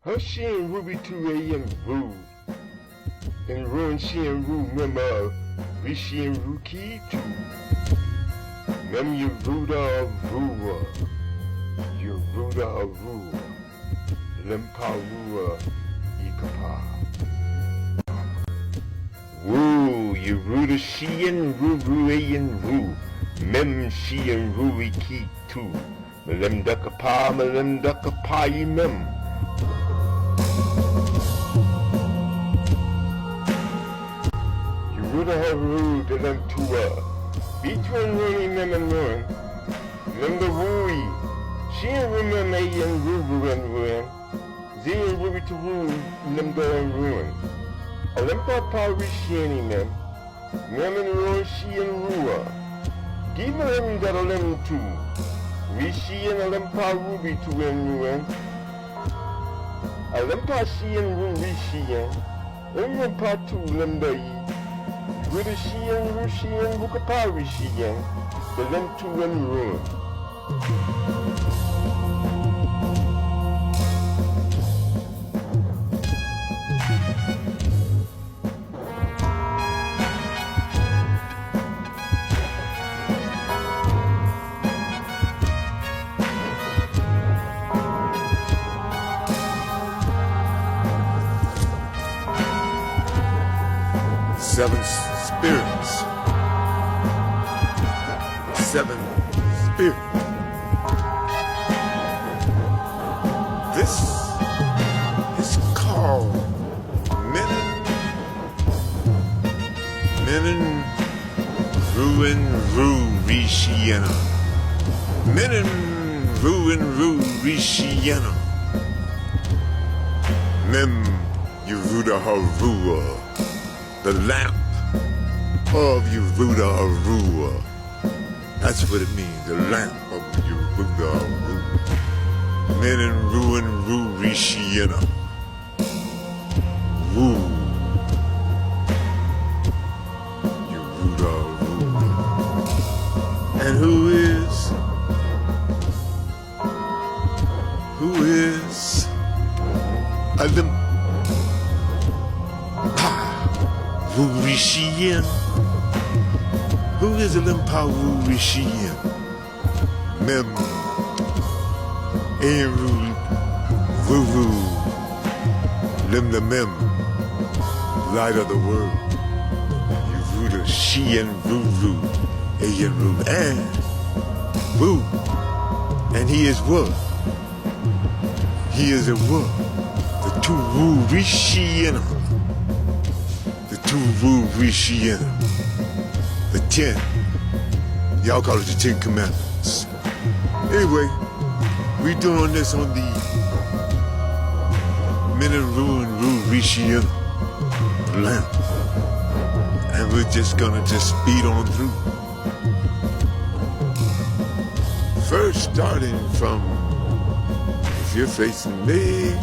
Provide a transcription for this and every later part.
Hershey and Ruby 2A and Rue. And Ruin she and Rue member Rishi and Ruki too. Mem Yehuda Rua. Yehuda Rua. Lempa Rua Ikapa. Woo, Yehuda she and Rue and Rue. Mem she and Rue Ki too. Melem Dakapa Mem. Yehuda Haru to them to between Rooney Mem and Ruin. Mem the Wooey. She and Ruin and Rubu and Ruin. Ze and Ruby to Rue, Limdo and Ruin. Olympia Rishi and Mem. Mem and Ruin she and Rua. Give them that Olym too. Rishi and Olympia Ruby to win Ruin. Olympia she and Ru Rishi and Olympia to Limdo. With a she and Rushi and Bukapari she and the them two and Ruin. Seven spirits. Seven spirits. This is called Menin Ruin Rishiana. Menin Ruin Rishiana. Mem Yehuda Harua. The lamp of Yehuda Arua. That's what it means, the lamp of Yehuda Arua. Men in ruin, Ru Rishiana. Woo. Yehuda Arua. And who is Adam Rishian. Who is Olympia Rishian? Mem Eru Vuru Lim the Mem, light of the world. Yehuda Shian Vuru Ayan Ru and Woo. And he is what? He is a what? The two Wu Rishian. Wu Rishian, the 10. Y'all call it the 10 Commandments. Anyway, we doing this on the Men and Ru Rishian lamp. And we're just gonna speed on through. First starting from, if you're facing me,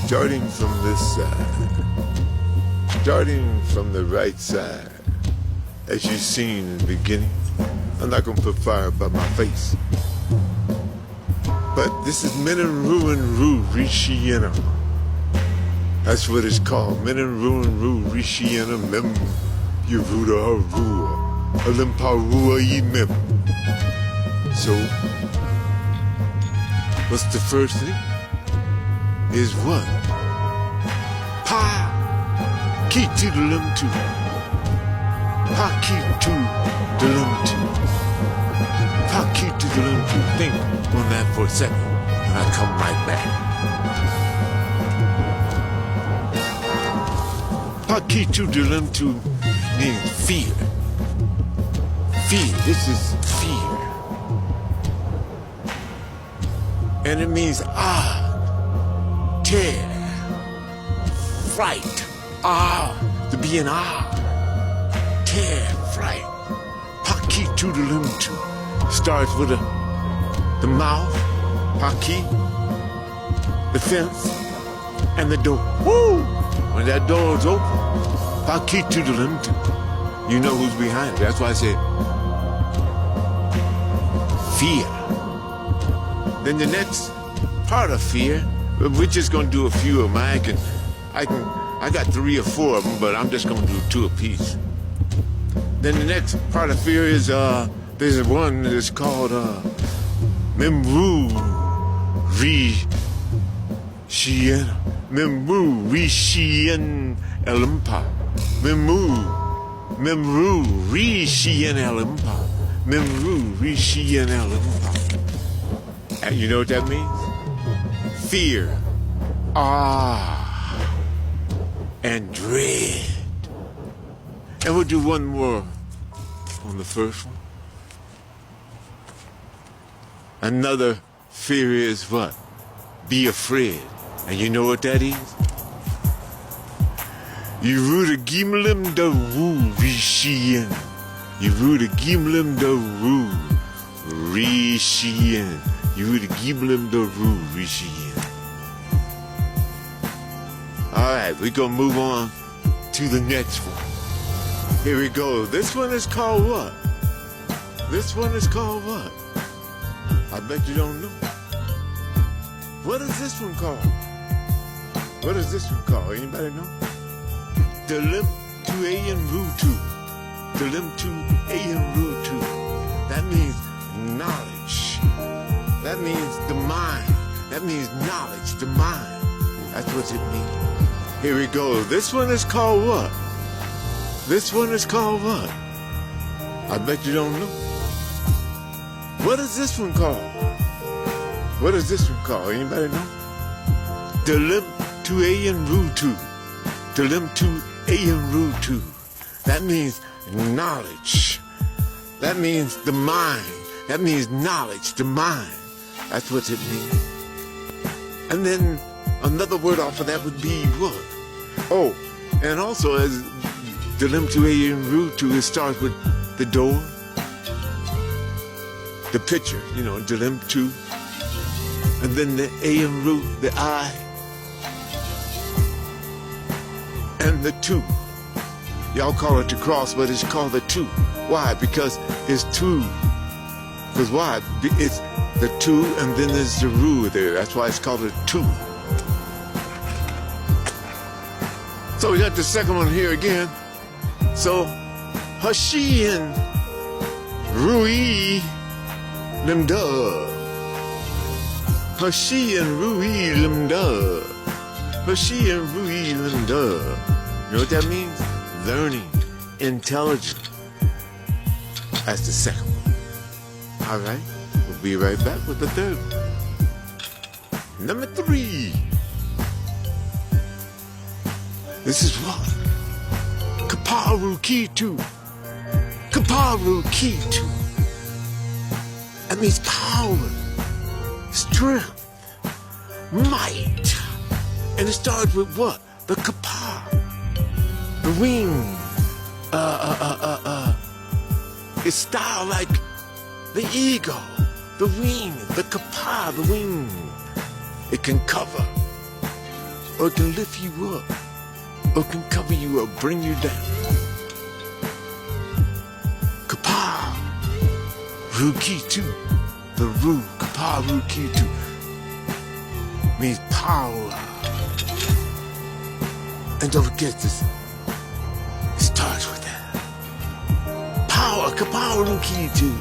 starting from this side. Starting from the right side, as you've seen in the beginning. I'm not gonna put fire by my face. But this is Men and Ru Rishiana. That's what it's called. Men and Ru Rishiana Mem Yehuda Harua. Olympia Rua Mem. So, what's the first thing? Is what? Ki to the lim to. Pa ki to the lim to. Pa ki to the lim to. Think on that for a second, and I'll come right back. Pa ki to the lim to means fear. Fear. This is fear. And it means terror, fright. To be in terror, fright. Paki to the lim to. Starts with the mouth, paki, the fence, and the door. Woo! When that door is open, paki to the lim to. You know who's behind it. That's why I said fear. Then the next part of fear We're just gonna do a few of them. I got 3 or 4 of them, but I'm just gonna do 2 apiece. Then the next part of fear is there's one that's called Memru Shien Elimpa. Memru Shien Elimpa. Memru Shien Elimpa. And you know what that means? Fear, and dread. And we'll do one more on the first one. Another fear is what? Be afraid. And you know what that is? Yehuda gimlim da woo rishien. Yehuda gimlim da woo rishien. Yehuda gimlim da woo rishien. All right, we're going to move on to the next one. Here we go. This one is called what? This one is called what? I bet you don't know. What is this one called? What is this one called? Anybody know? Delim tu ayin rutu. Delim tu ayin rutu. That means knowledge. That means the mind. That means knowledge, the mind. That's what it means. Here we go. This one is called what? This one is called what? I bet you don't know. What is this one called? What is this one called? Anybody know? Delim tu ayin rutu. Delim tu ayin rutu. That means knowledge. That means the mind. That means knowledge, the mind. That's what it means. And then another word off of that would be what? Oh, and also as Delim tu ayin rutu, it starts with the door, the picture, you know, Delim tu, and then the ayin root, the eye, and the two. Y'all call it the cross, but it's called the two. Why? Because it's two. Because why? It's the two, and then there's the ru there. That's why it's called a two. So we got the second one here again. So, Hashian Rui Limda. Hashian Rui Limda. Hashian Rui Limda. You know what that means? Learning, intelligent. That's the second one. All right, we'll be right back with the third one. Number 3. This is what? Kaparu Kitu. Kaparu Kitu. That means power, strength, might. And it starts with what? The kapar. The wing. It's styled like the eagle. The wing. The kapar, the wing. It can cover. Or it can lift you up. Or can cover you or bring you down. Kapar Rukitu. The Ru, Kapar Rukitu, means power. And don't forget this. It starts with that. Power, Kapar Rukitu.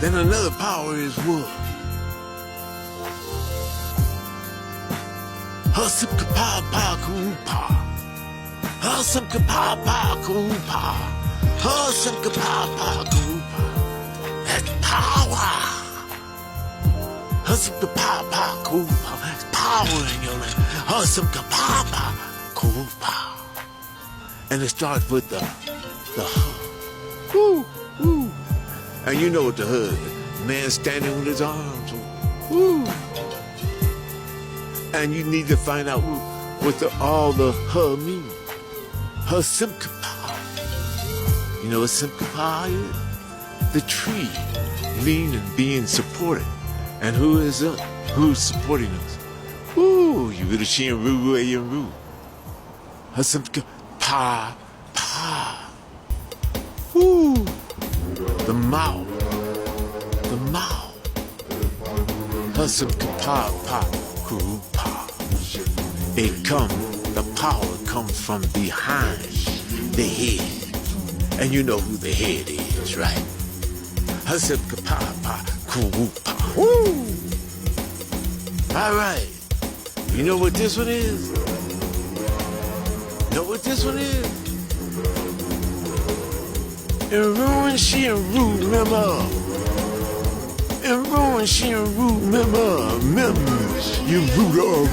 Then another power is what? Husum kapa pa kupa. Husum kapa pa kupa. Husum kapa pa kupa. That's power. Husum kapa pa kupa. It's power in your life. Husum kapa pa kupa. And it starts with the hug. Woo, woo. And you know what the hug is. Man standing with his arms. Woo. And you need to find out what all the her mean. Her simkapa. You know what simkapa is? The tree, leaning, being supported. And who is up? Who's supporting us? Ooh, you really seeing Ru and Ru. Her simkapa, pa. Ooh, the mouth. Husum kapa pa kurupa. It come, the power comes from behind the head. And you know who the head is, right? Husum kapa pa kurupa. Woo! All right. You know what this one is? Know what this one is? In ruin, she and rude member. In ruin, she and rude member. You ruler.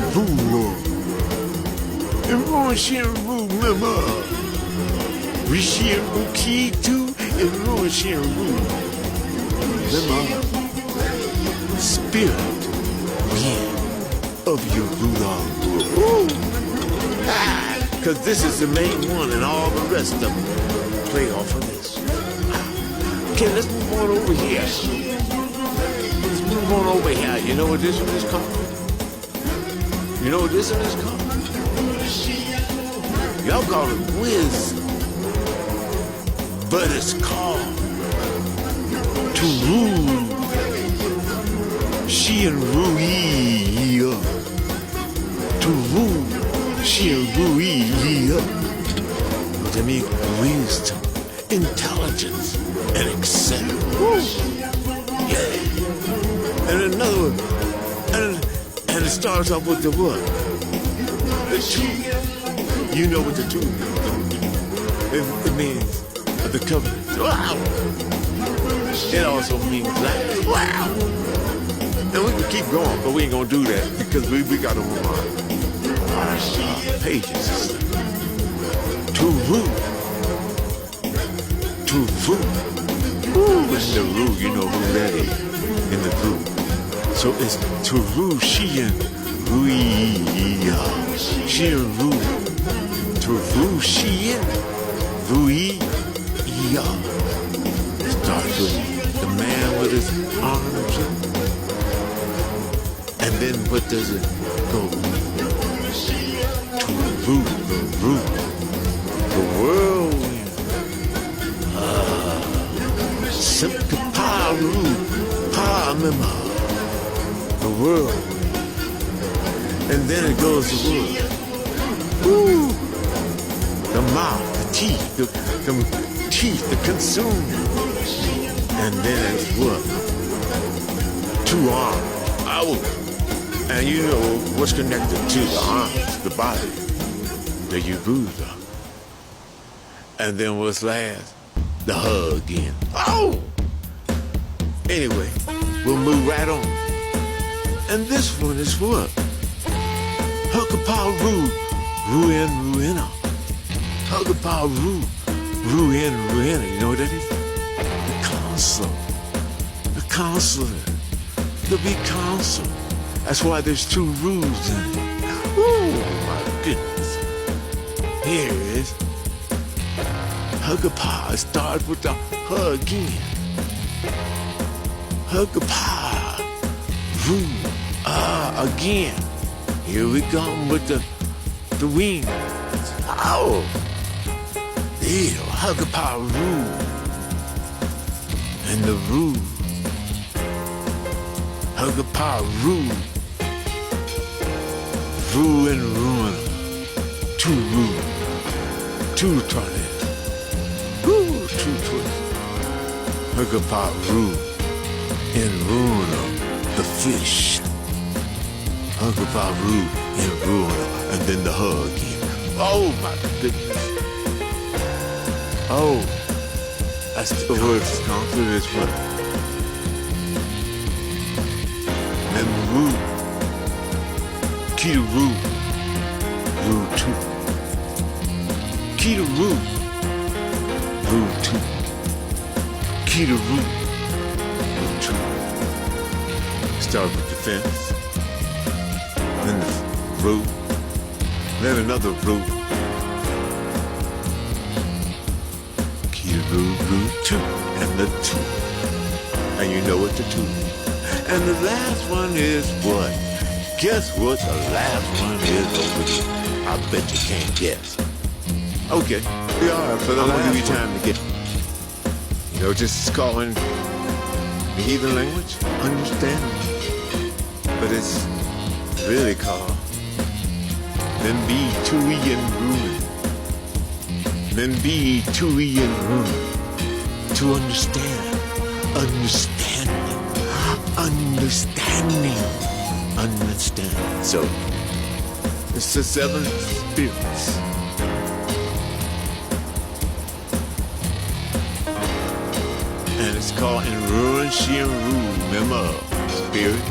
In ruin, she and rude member. We she and rude key too. In ruin, she and rude member. Spirit, wind of your ruler. Because this is the main one and all the rest of them play off of this. Okay, let's move on over here. Let's move on over here. You know what this one is called? You know what this one is called? Y'all call it whiz. But it's called to rule. She and Rui. To rule. She and Rui. That means wisdom, intelligence, and etc. Yeah. And another one. And it starts off with the what? The two. You know what the two means. It means the covenant. Wow. It also means life. Wow. And we can keep going, but we ain't gonna do that because we got to move on our pages. To rule. To rule. Ooh, in the rule, you know who that is. In the rule. So it's to rule, she and Rui. She and rule. To rule, she and Rui. Starts with the man with his arms up. And then what does it go? To rule, the whirlwind. Simple power, mema. The whirlwind. And then it goes to what? Woo! The mouth, the teeth, the teeth, the consume. And then it's what? 2 arms. Ow! And you know what's connected to the arms, the body, the Yehuda. And then what's last? The hug again. Oh! Anyway, we'll move right on. And this one is what? Hugapau Ruin Ruina. Hugapau Ruin Ruina. You know what that is? The council. The counselor. The big council. That's why there's 2 rules in it. Oh, my goodness. Here it is. Hugapau. It starts with the hug again. Hugapau. Rule. Again. Here we come with the wings. Oh. Ew. Hugapau rule. And the rule. Hugapau rule. Rule and ruin. 2 rule. 2 tornadoes. Woo, 2 twists. Hugapau rule. And ruin the fish. Hugapau rule and ruin. And then the hug again. Oh my goodness. Oh. That's the word that's come through this one. And rule. Key to rule. Rule 2. Key to rule. Rule 2. Key to rule. Rule 2. Start with the fence. Then the rule. Then another rule. Key to rule 2. And the 2. And you know what the 2 is. And the last one is what? Guess what the last one is over here? I bet you can't guess. Okay, we are for the last one. I'm gonna give you time to get. You know, just calling the heathen language, understanding. but it's really called Membi Tuiyan Ruin. Membi Tuiyan Ruin. To understand. Understanding. Understanding. Understanding. So, it's the seven spirits. And it's called in Ruin Shin Ru Mema Spirit.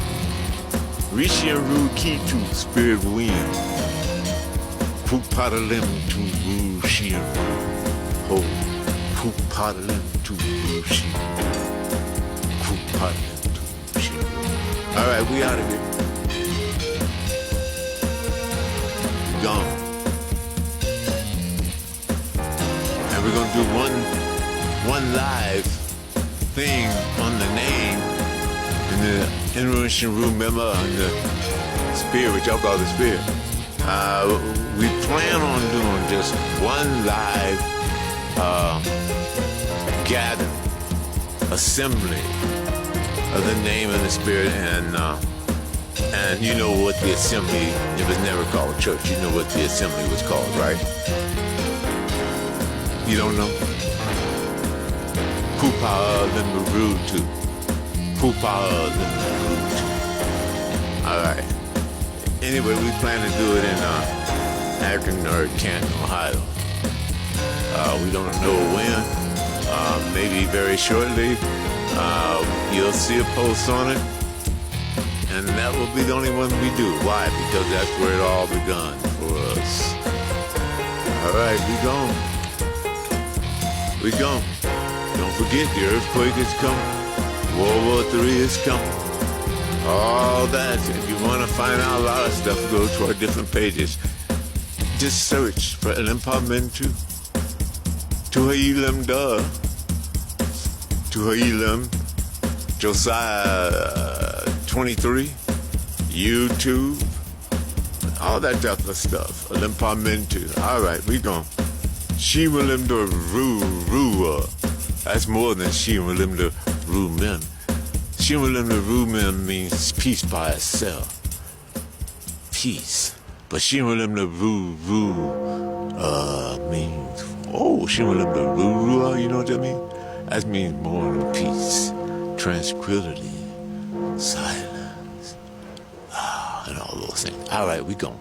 Rishin Ru Kitu Spirit Wind. Pupadalim to Ru Shin Ho. Pupadalim to Ru Shin. Pupadalim to Ru Shin. Alright, we out of here. Gone. And we're gonna do one live thing on the name in the Inrussian room member on the spirit, which y'all call the spirit. We plan on doing just one live gathering, assembly of the name of the spirit, and you know what the assembly, it was never called church, you know what the assembly was called, right? You don't know? Pupa Limba Rude too. Pupa Limba Rude too. Alright. Anyway, we plan to do it in Akron or Canton, Ohio. We don't know when. Maybe very shortly. You'll see a post on it. And that will be the only one we do. Why? Because that's where it all begun for us. Alright, we gone. We gone. Don't forget, the earthquake is coming. World War III is coming. All that. If you want to find out a lot of stuff, go to our different pages. Just search for Elimpa-Mentu. Tuha'ilim Duh. Tuha'ilim Josiah 23. YouTube. All that type of stuff. Elimpa-Mentu. All right, we gone. Shimalimda Rua. That's more than Shimalimda Rumen. Shimalimda Rumen means peace by itself. Peace. But Shimalimda Ru means, Shimalimda Rua, you know what that means? That means more than peace, tranquility, silence, and all those things. All right, we gone.